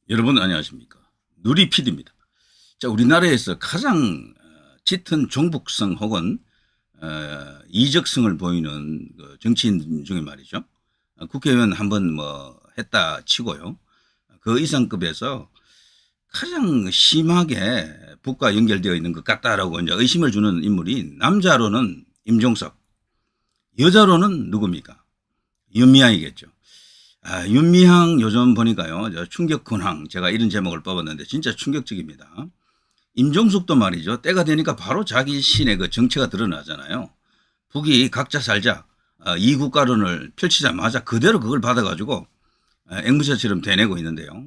여러분 안녕하십니까. 누리PD입니다. 자, 우리나라에서 가장 짙은 종북성 혹은 이적성을 보이는 그 정치인 중에 말이죠. 국회의원 한번 뭐 했다 치고요. 그 이상급에서 가장 심하게 북과 연결되어 있는 것 같다라고 이제 의심을 주는 인물이 남자로는 임종석, 여자로는 누굽니까? 윤미향이겠죠. 윤미향 요즘 보니까요. 충격 근황 제가 이런 제목을 뽑았는데 진짜 충격적입니다. 임종숙도 말이죠. 때가 되니까 바로 자기 신의 그 정체가 드러나잖아요. 북이 각자 살자 이국가론을 펼치자마자 그대로 그걸 받아가지고 앵무새처럼 대내고 있는데요.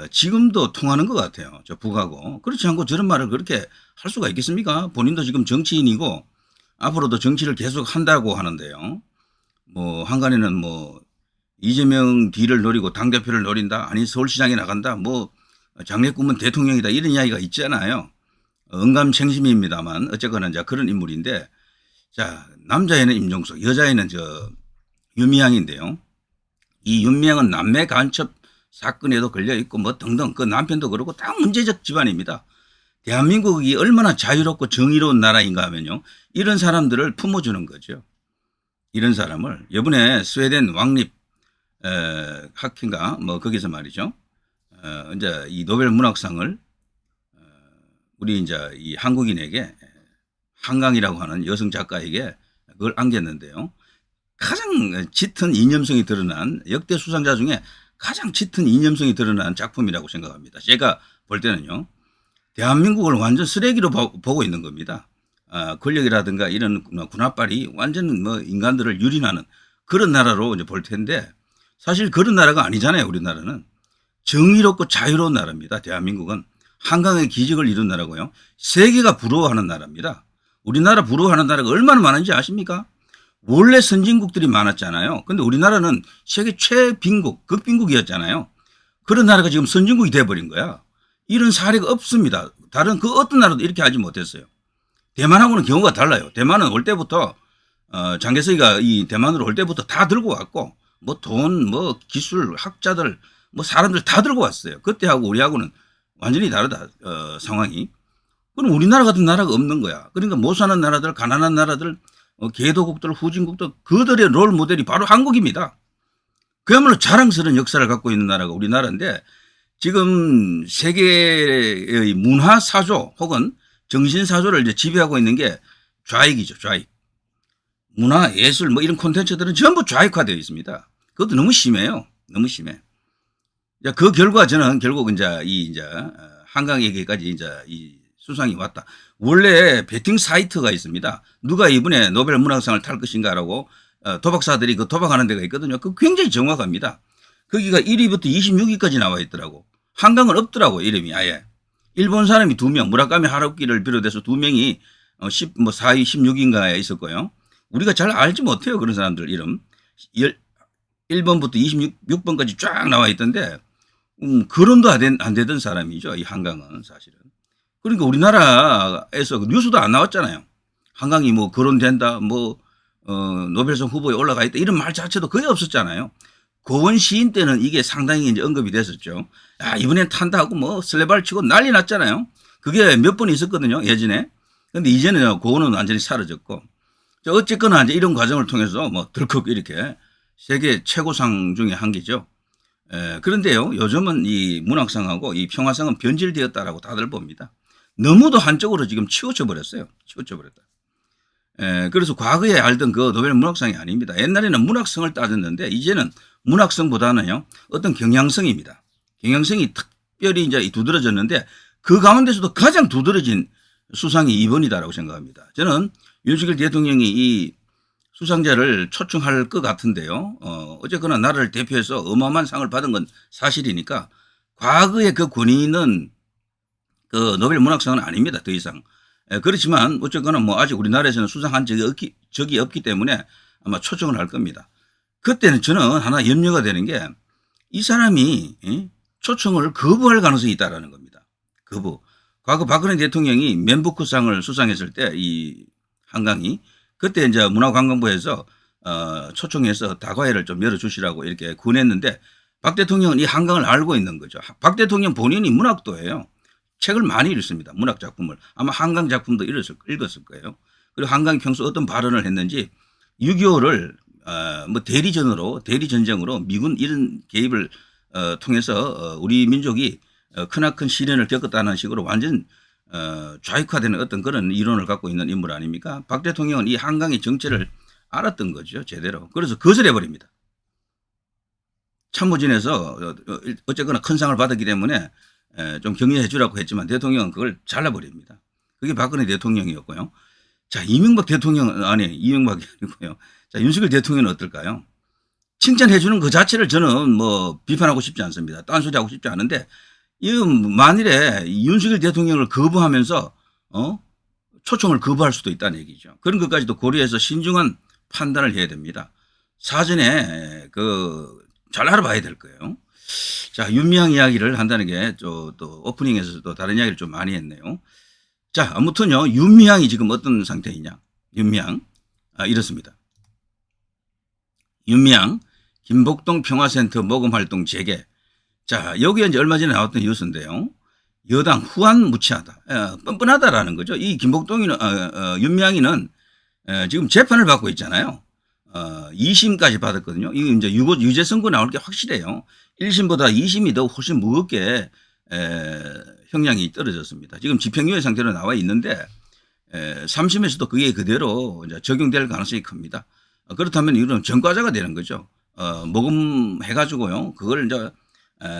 지금도 통하는 것 같아요. 저 북하고. 그렇지 않고 저런 말을 그렇게 할 수가 있겠습니까? 본인도 지금 정치인이고 앞으로도 정치를 계속 한다고 하는데요. 뭐 한간에는 뭐 이재명 뒤를 노리고 당대표를 노린다. 아니 서울시장에 나간다. 뭐 장래 꿈은 대통령이다. 이런 이야기가 있잖아요. 언감생심입니다만 어쨌거나 이제 그런 인물인데, 자, 남자에는 임종석, 여자에는 저 윤미향인데요. 이 윤미향은 남매 간첩 사건에도 걸려 있고 뭐 등등 그 남편도 그렇고 다 문제적 집안입니다. 대한민국이 얼마나 자유롭고 정의로운 나라인가 하면요. 이런 사람들을 품어주는 거죠. 이런 사람을 이번에 스웨덴 왕립 학회인가 뭐 거기서 말이죠. 이제 이 노벨 문학상을 우리 이제 이 한국인에게 한강이라고 하는 여성 작가에게 그걸 안겼는데요. 가장 짙은 이념성이 드러난 역대 수상자 중에 가장 짙은 이념성이 드러난 작품이라고 생각합니다. 제가 볼 때는요. 대한민국을 완전 쓰레기로 보고 있는 겁니다. 권력이라든가 이런 군합발이 완전 뭐 인간들을 유린하는 그런 나라로 이제 볼 텐데, 사실 그런 나라가 아니잖아요. 우리나라는 정의롭고 자유로운 나라입니다. 대한민국은 한강의 기적을 이룬 나라고요. 세계가 부러워하는 나라입니다. 우리나라 부러워하는 나라가 얼마나 많은지 아십니까? 원래 선진국들이 많았잖아요. 근데 우리나라는 세계 최빈국, 극빈국이었잖아요. 그런 나라가 지금 선진국이 돼버린 거야. 이런 사례가 없습니다. 다른 그 어떤 나라도 이렇게 하지 못했어요. 대만하고는 경우가 달라요. 대만은 올 때부터 장개석이가 이 대만으로 올 때부터 다 들고 왔고 뭐 돈, 뭐 기술, 학자들, 뭐 사람들 다 들고 왔어요. 그때하고 우리하고는 완전히 다르다 상황이. 그럼 우리나라 같은 나라가 없는 거야. 그러니까 못 사는 나라들, 가난한 나라들, 개도국들, 후진국들 그들의 롤 모델이 바로 한국입니다. 그야말로 자랑스러운 역사를 갖고 있는 나라가 우리나라인데, 지금 세계의 문화 사조 혹은 정신 사조를 이제 지배하고 있는 게 좌익이죠. 좌익. 문화, 예술 뭐 이런 콘텐츠들은 전부 좌익화되어 있습니다. 그것도 너무 심해요. 너무 심해. 그 결과 저는 결국 이제 한강 얘기까지 이제 이 수상이 왔다. 원래 베팅 사이트가 있습니다. 누가 이번에 노벨 문학상을 탈 것인가라고 도박사들이 그 도박하는 데가 있거든요. 그 굉장히 정확합니다. 거기가 1위부터 26위까지 나와 있더라고. 한강은 없더라고, 이름이 아예. 일본 사람이 2명, 무라카미 하루키를 비롯해서 2명이 4위 16위인가에 있었고요. 우리가 잘 알지 못해요, 그런 사람들 이름. 1번부터 26번까지 쫙 나와 있던데, 거론도 안 되던 사람이죠, 이 한강은 사실은. 그러니까 우리나라에서 뉴스도 안 나왔잖아요. 한강이 뭐 거론된다, 뭐 노벨상 후보에 올라가 있다, 이런 말 자체도 거의 없었잖아요. 고원 시인 때는 이게 상당히 이제 언급이 됐었죠. 야, 이번엔 탄다 하고 뭐 슬레발 치고 난리 났잖아요. 그게 몇 번 있었거든요, 예전에. 근데 이제는 고원은 완전히 사라졌고. 어쨌거나 이제 이런 과정을 통해서 뭐 덜컥 이렇게 세계 최고상 중에 한 개죠. 그런데요, 요즘은 이 문학상하고 이 평화상은 변질되었다라고 다들 봅니다. 너무도 한쪽으로 지금 치우쳐 버렸어요. 치우쳐 버렸다. 그래서 과거에 알던 그 노벨 문학상이 아닙니다. 옛날에는 문학성을 따졌는데 이제는 문학성보다는요, 어떤 경향성입니다. 경향성이 특별히 이제 두드러졌는데 그 가운데서도 가장 두드러진 수상이 이번이다라고 생각합니다. 저는 윤석열 대통령이 이 수상자를 초청할 것 같은데요. 어쨌거나 나라를 대표해서 어마어마한 상을 받은 건 사실이니까 과거의 그 권위는 그 노벨 문학상은 아닙니다. 더 이상. 그렇지만 어쨌거나 뭐 아직 우리나라에서는 수상한 적이 없기 때문에 아마 초청을 할 겁니다. 그때는 저는 하나 염려가 되는 게 이 사람이 초청을 거부할 가능성이 있다라는 겁니다. 거부. 과거 박근혜 대통령이 맨부크상을 수상했을 때 이 한강이 그때 이제 문화관광부에서 초청해서 다과회를 좀 열어주시라고 이렇게 권했는데 박 대통령은 이 한강을 알고 있는 거죠. 박 대통령 본인이 문학도예요. 책을 많이 읽습니다. 문학 작품을. 아마 한강 작품도 읽었을 거예요. 그리고 한강이 평소 어떤 발언을 했는지 6.25를 뭐 대리전쟁으로 미군 이런 개입을 통해서 우리 민족이 크나큰 시련을 겪었다는 식으로 완전 좌익화되는 어떤 그런 이론을 갖고 있는 인물 아닙니까? 박 대통령은 이 한강의 정체를 알았던 거죠. 제대로. 그래서 거절해버립니다. 참모진에서 어쨌거나 큰 상을 받았기 때문에 좀 격려해 주라고 했지만 대통령은 그걸 잘라버립니다. 그게 박근혜 대통령이었고요. 자, 이명박이 아니고요. 자, 윤석열 대통령은 어떨까요? 칭찬해 주는 그 자체를 저는 뭐 비판하고 싶지 않습니다. 딴소리하고 싶지 않은데 만일에 윤석열 대통령을 거부하면서 초청을 거부할 수도 있다는 얘기죠. 그런 것까지도 고려해서 신중한 판단을 해야 됩니다. 사전에 잘 알아봐야 될 거예요. 자, 윤미향 이야기를 한다는 게 또 오프닝에서 또 다른 이야기를 좀 많이 했네요. 자, 아무튼요, 윤미향이 지금 어떤 상태이냐. 윤미향. 이렇습니다. 윤미향, 김복동 평화센터 모금 활동 재개. 자, 여기에 이제 얼마 전에 나왔던 뉴스인데요. 여당 후한 무치하다. 뻔뻔하다라는 거죠. 이 윤미향이는 지금 재판을 받고 있잖아요. 2심까지 받았거든요. 이거 이제 유죄 선고 나올 게 확실해요. 1심보다 2심이 더 훨씬 무겁게 형량이 떨어졌습니다. 지금 집행유예 상태로 나와 있는데 3심에서도 그게 그대로 이제 적용될 가능성이 큽니다. 그렇다면 이건 전과자가 되는 거죠. 모금해가지고요. 그걸 이제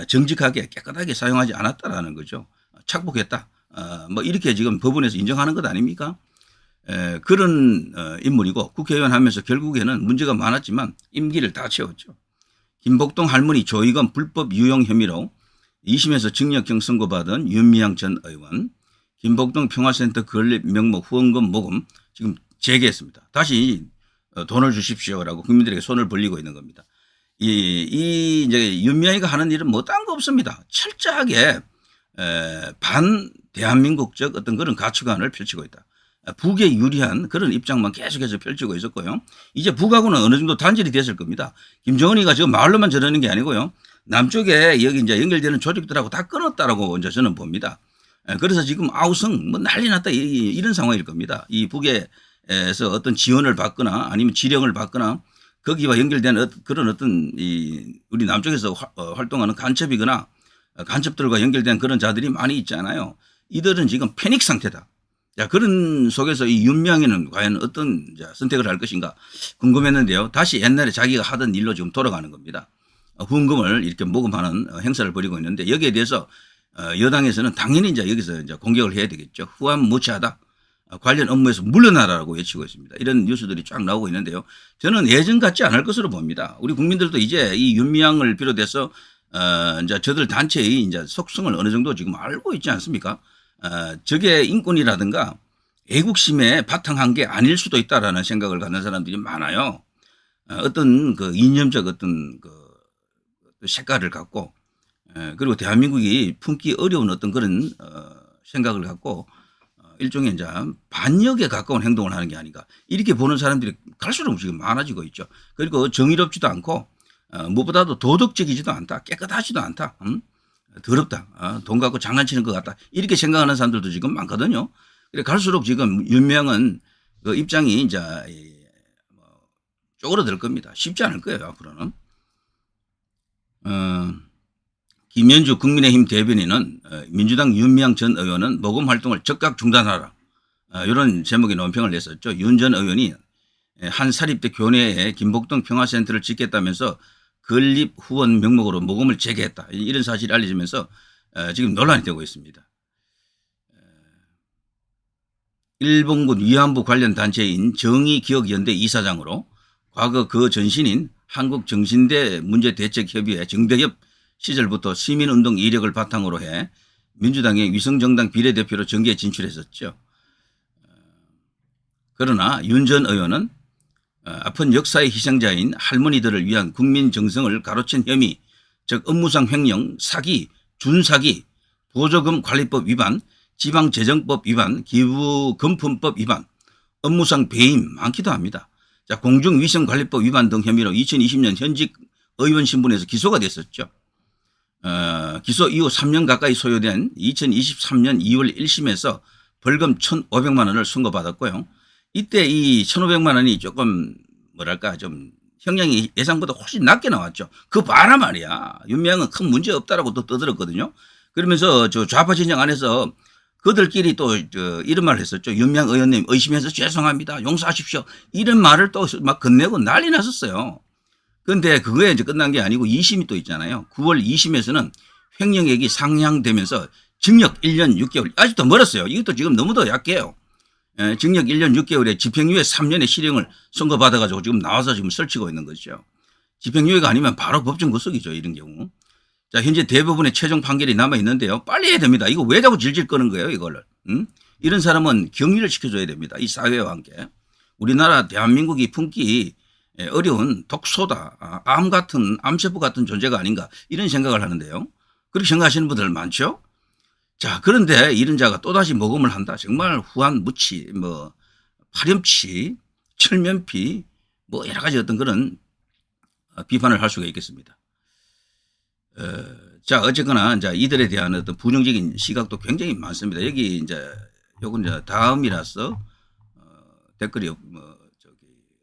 정직하게 깨끗하게 사용하지 않았다라는 거죠. 착복했다. 뭐 이렇게 지금 법원에서 인정하는 것 아닙니까? 그런 인물이고 국회의원 하면서 결국에는 문제가 많았지만 임기를 다 채웠죠. 김복동 할머니 조의금 불법 유용 혐의로 2심에서 징역형 선고받은 윤미향 전 의원, 김복동 평화센터 건립 명목 후원금 모금 지금 재개했습니다. 다시 돈을 주십시오라고 국민들에게 손을 벌리고 있는 겁니다. 이제 윤미향이가 하는 일은 뭐 딴 거 없습니다. 철저하게 반 대한민국적 어떤 그런 가치관을 펼치고 있다. 북에 유리한 그런 입장만 계속해서 펼치고 있었고요. 이제 북하고는 어느 정도 단절이 됐을 겁니다. 김정은이가 지금 말로만 저러는 게 아니고요. 남쪽에 여기 이제 연결되는 조직들하고 다 끊었다라고 이제 저는 봅니다. 그래서 지금 아우성 뭐 난리 났다 이런 상황일 겁니다. 이 북에서 어떤 지원을 받거나 아니면 지령을 받거나 거기와 연결된 그런 어떤 우리 남쪽에서 활동하는 간첩이거나 간첩들과 연결된 그런 자들이 많이 있잖아요. 이들은 지금 패닉 상태다. 자, 그런 속에서 이 윤미향이는 과연 어떤 선택을 할 것인가 궁금했는데요. 다시 옛날에 자기가 하던 일로 지금 돌아가는 겁니다. 후원금을 이렇게 모금하는 행사를 벌이고 있는데 여기에 대해서 여당에서는 당연히 이제 여기서 이제 공격을 해야 되겠죠. 후한 무치하다. 관련 업무에서 물러나라고 외치고 있습니다. 이런 뉴스들이 쫙 나오고 있는데요. 저는 예전 같지 않을 것으로 봅니다. 우리 국민들도 이제 이 윤미향을 비롯해서 이제 저들 단체의 이제 속성을 어느 정도 지금 알고 있지 않습니까? 저게 인권이라든가 애국심에 바탕한 게 아닐 수도 있다라는 생각을 갖는 사람들이 많아요. 어떤 그 이념적 어떤 그 색깔을 갖고 그리고 대한민국이 품기 어려운 어떤 그런 생각을 갖고 일종의 이제 반역에 가까운 행동을 하는 게 아닌가 이렇게 보는 사람들이 갈수록 지금 많아지고 있죠. 그리고 정의롭지도 않고 무엇보다도 도덕적이지도 않다. 깨끗하지도 않다. 더럽다. 돈 갖고 장난치는 것 같다. 이렇게 생각하는 사람들도 지금 많거든요. 그래 갈수록 지금 윤미향은 그 입장이 이제 쪼그러들 겁니다. 쉽지 않을 거예요. 앞으로는. 김현주 국민의힘 대변인은 민주당 윤미향 전 의원은 모금 활동을 즉각 중단하라. 이런 제목의 논평을 냈었죠. 윤 전 의원이 한 사립대 교내에 김복동 평화센터를 짓겠다면서 건립 후원 명목으로 모금을 재개했다. 이런 사실이 알려지면서 지금 논란이 되고 있습니다. 일본군 위안부 관련 단체인 정의기억연대 이사장으로 과거 그 전신인 한국정신대 문제대책협의회 정대협 시절부터 시민운동 이력을 바탕으로 해 민주당의 위성정당 비례대표로 정계에 진출했었죠. 그러나 윤 전 의원은 아픈 역사의 희생자인 할머니들을 위한 국민 정성을 가로챈 혐의, 즉 업무상 횡령, 사기, 준사기, 보조금 관리법 위반, 지방재정법 위반, 기부금품법 위반, 업무상 배임 많기도 합니다. 자, 공중위생관리법 위반 등 혐의로 2020년 현직 의원 신분에서 기소가 됐었죠. 기소 이후 3년 가까이 소요된 2023년 2월 1심에서 벌금 1,500만 원을 선고받았고요. 이때 이 1,500만 원이 조금 뭐랄까 좀 형량이 예상보다 훨씬 낮게 나왔죠. 그 봐라 말이야. 윤미향은 큰 문제 없다라고 또 떠들었거든요. 그러면서 저 좌파 진영 안에서 그들끼리 또 이런 말을 했었죠. 윤미향 의원님 의심해서 죄송합니다. 용서하십시오. 이런 말을 또 막 건네고 난리 났었어요. 그런데 그거에 이제 끝난 게 아니고 2심이 또 있잖아요. 9월 2심에서는 횡령액이 상향되면서 징역 1년 6개월 아직도 멀었어요. 이것도 지금 너무도 약해요. 징역 1년 6개월에 집행유예 3년의 실형을 선고받아가지고 지금 나와서 지금 설치고 있는 거죠. 집행유예가 아니면 바로 법정 구속이죠. 이런 경우. 자, 현재 대부분의 최종 판결이 남아 있는데요. 빨리 해야 됩니다. 이거 왜 자꾸 질질 끄는 거예요, 이거를. 이런 사람은 격리를 시켜줘야 됩니다. 이 사회와 함께. 우리나라 대한민국이 품기 어려운 독소다. 암세포 같은 존재가 아닌가 이런 생각을 하는데요. 그렇게 생각하시는 분들 많죠. 자, 그런데 이런 자가 또다시 모금을 한다. 정말 후한 무치, 파렴치, 철면피, 여러 가지 어떤 그런 비판을 할 수가 있겠습니다. 자, 어쨌거나 이제 이들에 대한 어떤 부정적인 시각도 굉장히 많습니다. 여기 요건 이제 다음이라서 댓글이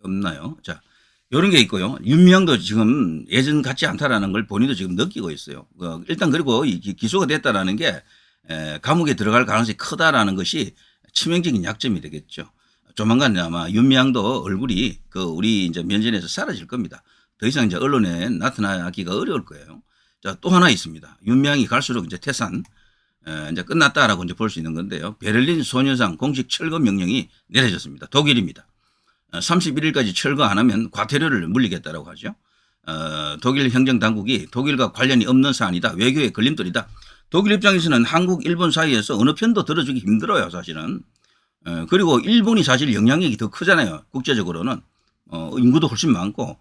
없나요? 자, 이런 게 있고요. 윤미향도 지금 예전 같지 않다라는 걸 본인도 지금 느끼고 있어요. 일단 그리고 기소가 됐다라는 게 감옥에 들어갈 가능성이 크다라는 것이 치명적인 약점이 되겠죠. 조만간 아마 윤미향도 얼굴이 우리 이제 면전에서 사라질 겁니다. 더 이상 이제 언론에 나타나기가 어려울 거예요. 자, 또 하나 있습니다. 윤미향이 갈수록 이제 퇴산, 이제 끝났다라고 이제 볼 수 있는 건데요. 베를린 소녀상 공식 철거 명령이 내려졌습니다. 독일입니다. 31일까지 철거 안 하면 과태료를 물리겠다라고 하죠. 독일 행정당국이 독일과 관련이 없는 사안이다. 외교의 걸림돌이다. 독일 입장에서는 한국, 일본 사이에서 어느 편도 들어주기 힘들어요, 사실은. 그리고 일본이 사실 영향력이 더 크잖아요. 국제적으로는. 인구도 훨씬 많고,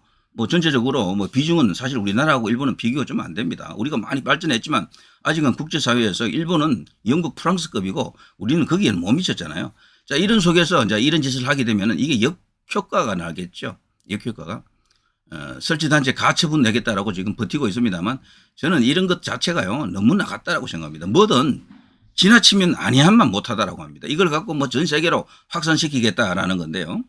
전체적으로 비중은 사실 우리나라하고 일본은 비교가 좀 안 됩니다. 우리가 많이 발전했지만 아직은 국제사회에서 일본은 영국, 프랑스급이고 우리는 거기에는 못 미쳤잖아요. 자, 이런 속에서 이제 이런 짓을 하게 되면은 이게 역효과가 나겠죠. 역효과가. 설치단체 가처분 내겠다라고 지금 버티고 있습니다만 저는 이런 것 자체가요 너무 나갔다라고 생각합니다. 뭐든 지나치면 아니한만 못하다라고 합니다. 이걸 갖고 전 세계로 확산시키겠다라는 건데요.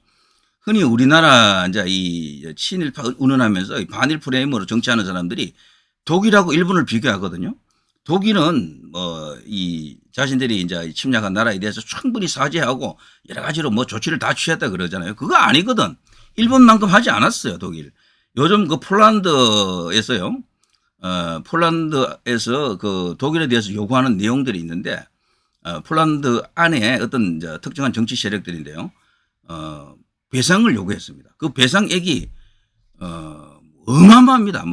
흔히 우리나라 이제 이 친일파 운운하면서 반일 프레임으로 정치하는 사람들이 독일하고 일본을 비교하거든요. 독일은 이 자신들이 이제 침략한 나라에 대해서 충분히 사죄하고 여러 가지로 조치를 다 취했다 그러잖아요. 그거 아니거든. 일본만큼 하지 않았어요, 독일. 요즘 폴란드에서요. 폴란드에서 독일에 대해서 요구하는 내용들이 있는데 폴란드 안에 어떤 이제 특정한 정치 세력들인데요. 배상을 요구했습니다. 그 배상액이 어마어마합니다.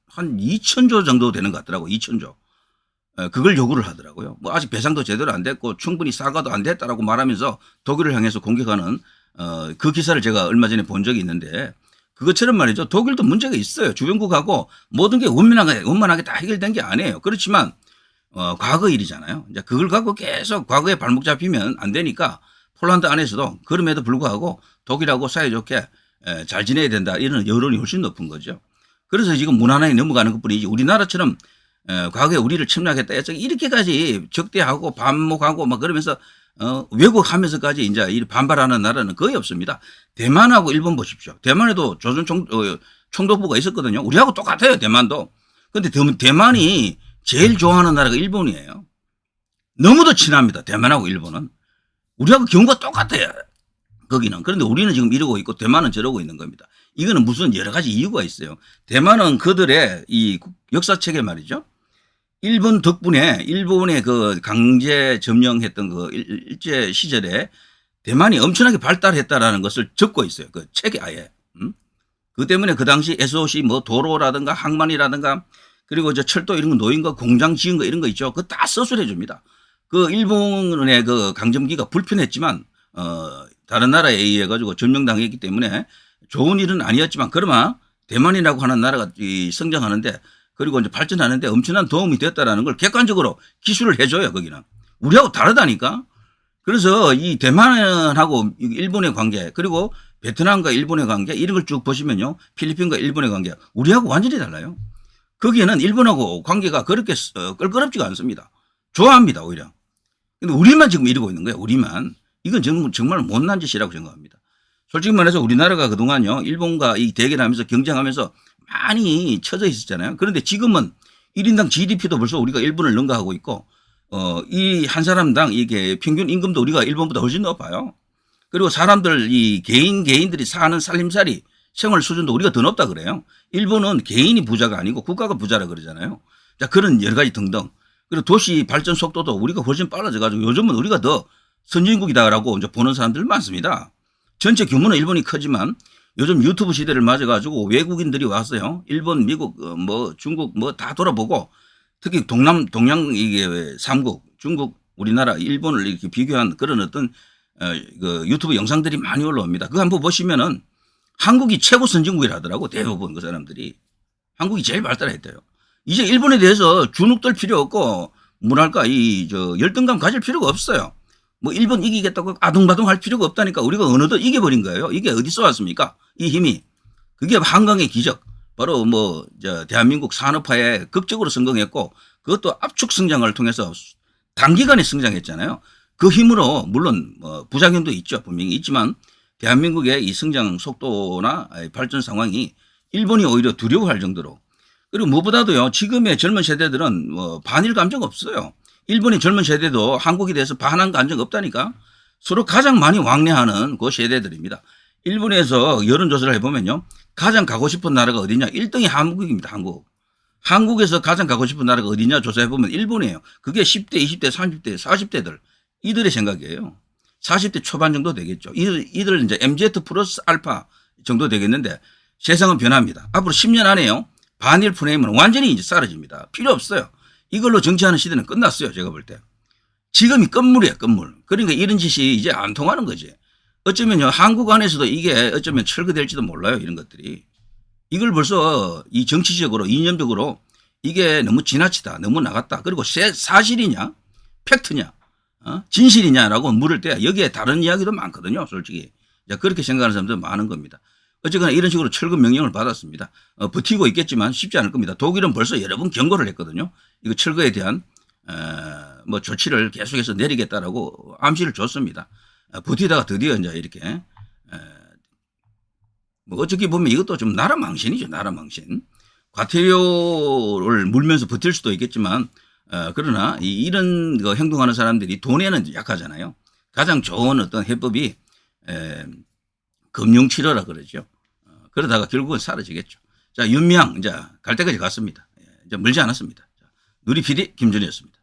한 2,000조 정도 되는 것 같더라고요. 2,000조. 그걸 요구를 하더라고요. 아직 배상도 제대로 안 됐고 충분히 사과도 안 됐다라고 말하면서 독일을 향해서 공격하는 그 기사를 제가 얼마 전에 본 적이 있는데 그것처럼 말이죠. 독일도 문제가 있어요. 주변국하고 모든 게 원만하게 다 해결된 게 아니에요. 그렇지만 과거 일이잖아요. 이제 그걸 갖고 계속 과거에 발목 잡히면 안 되니까 폴란드 안에서도 그럼에도 불구하고 독일하고 사이좋게 잘 지내야 된다. 이런 여론이 훨씬 높은 거죠. 그래서 지금 무난하게 넘어가는 것뿐이지 우리나라처럼 과거에 우리를 침략했다 해서 이렇게까지 적대하고 반목하고 그러면서 왜곡하면서까지 이제 반발하는 나라는 거의 없습니다. 대만하고 일본 보십시오. 대만에도 조선 총독부가 있었거든요. 우리하고 똑같아요. 대만도. 그런데 대만이 제일 좋아하는 나라가 일본이에요. 너무도 친합니다. 대만하고 일본은. 우리하고 경우가 똑같아요. 거기는. 그런데 우리는 지금 이러고 있고 대만은 저러고 있는 겁니다. 이거는 무슨 여러 가지 이유가 있어요. 대만은 그들의 이 역사책에 말이죠. 일본 덕분에 일본의 강제 점령했던 일제 시절에 대만이 엄청나게 발달했다라는 것을 적고 있어요. 그 책에 아예. 그 때문에 그 당시 SOC 도로라든가 항만이라든가 그리고 철도 이런 거 놓인 거 공장 지은 거 이런 거 있죠. 그거 다 서술해 줍니다. 일본의 강점기가 불편했지만 다른 나라에 의해 가지고 점령당했기 때문에 좋은 일은 아니었지만 그러나 대만이라고 하는 나라가 성장하는데 그리고 이제 발전하는데 엄청난 도움이 됐다라는 걸 객관적으로 기술을 해줘요. 거기는 우리하고 다르다니까. 그래서 이 대만하고 일본의 관계 그리고 베트남과 일본의 관계 이런 걸 쭉 보시면요. 필리핀과 일본의 관계 우리하고 완전히 달라요. 거기에는 일본하고 관계가 그렇게 껄끄럽지가 않습니다. 좋아합니다 오히려. 근데 우리만 지금 이러고 있는 거예요. 우리만. 이건 정말 못난 짓이라고 생각합니다. 솔직히 말해서 우리나라가 그동안요. 일본과 이 대결하면서 경쟁하면서 많이 처져 있었잖아요. 그런데 지금은 1인당 GDP도 벌써 우리가 일본을 능가하고 있고 이 한 사람당 이게 평균 임금도 우리가 일본보다 훨씬 높아요. 그리고 사람들 이 개인들이 사는 살림살이 생활 수준도 우리가 더 높다 그래요. 일본은 개인이 부자가 아니고 국가가 부자라 그러잖아요. 자, 그런 여러 가지 등등. 그리고 도시 발전 속도도 우리가 훨씬 빨라져 가지고 요즘은 우리가 더 선진국이다라고 이제 보는 사람들 많습니다. 전체 규모는 일본이 크지만 요즘 유튜브 시대를 맞아 가지고 외국인들이 왔어요. 일본, 미국, 뭐 중국 뭐 다 돌아보고 특히 동양 이게 3국 중국, 우리나라, 일본을 이렇게 비교한 그런 어떤 그 유튜브 영상들이 많이 올라옵니다. 그거 한번 보시면은 한국이 최고 선진국이라 하더라고 대부분 그 사람들이. 한국이 제일 발달했대요. 이제 일본에 대해서 주눅들 필요 없고 뭐랄까 열등감 가질 필요가 없어요. 뭐 일본 이기겠다고 아둥바둥 할 필요가 없다니까 우리가 어느덧 이겨버린 거예요. 이게 어디서 왔습니까? 이 힘이. 그게 한강의 기적. 바로 대한민국 산업화에 극적으로 성공했고 그것도 압축 성장을 통해서 단기간에 성장했잖아요. 그 힘으로 물론 부작용도 있죠. 분명히 있지만 대한민국의 이 성장 속도나 발전 상황이 일본이 오히려 두려워할 정도로 그리고 무엇보다도요. 지금의 젊은 세대들은 반일 감정 없어요. 일본의 젊은 세대도 한국에 대해서 반한 감정 없다니까. 서로 가장 많이 왕래하는 그 세대들입니다. 일본에서 여론조사를 해보면요. 가장 가고 싶은 나라가 어디냐. 1등이 한국입니다. 한국에서 가장 가고 싶은 나라가 어디냐 조사해보면 일본이에요. 그게 10대, 20대, 30대, 40대들. 이들의 생각이에요. 40대 초반 정도 되겠죠. 이들 이제 MZ 플러스 알파 정도 되겠는데 세상은 변합니다. 앞으로 10년 안에요. 반일 프레임은 완전히 이제 사라집니다. 필요 없어요. 이걸로 정치하는 시대는 끝났어요. 제가 볼 때. 지금이 끝물이에요. 끝물. 그러니까 이런 짓이 이제 안 통하는 거지. 어쩌면요. 한국 안에서도 이게 어쩌면 철거될지도 몰라요. 이런 것들이. 이걸 벌써 이 정치적으로 이념적으로 이게 너무 지나치다. 너무 나갔다. 그리고 사실이냐 팩트냐 진실이냐라고 물을 때 여기에 다른 이야기도 많거든요. 솔직히. 그렇게 생각하는 사람도 많은 겁니다. 어쨌거나 이런 식으로 철거 명령을 받았습니다. 버티고 있겠지만 쉽지 않을 겁니다. 독일은 벌써 여러 번 경고를 했거든요. 이거 철거에 대한 뭐 조치를 계속해서 내리겠다라고 암시를 줬습니다. 버티다가 드디어 이제 이렇게 뭐 어떻게 보면 이것도 좀 나라 망신이죠. 나라 망신. 과태료를 물면서 버틸 수도 있겠지만 그러나 이런 거 행동하는 사람들이 돈에는 약하잖아요. 가장 좋은 어떤 해법이 금융치료라 그러죠. 그러다가 결국은 사라지겠죠. 자, 윤미향 이제 갈 때까지 갔습니다. 이제 멀지 않았습니다. 누리 PD 김준희였습니다.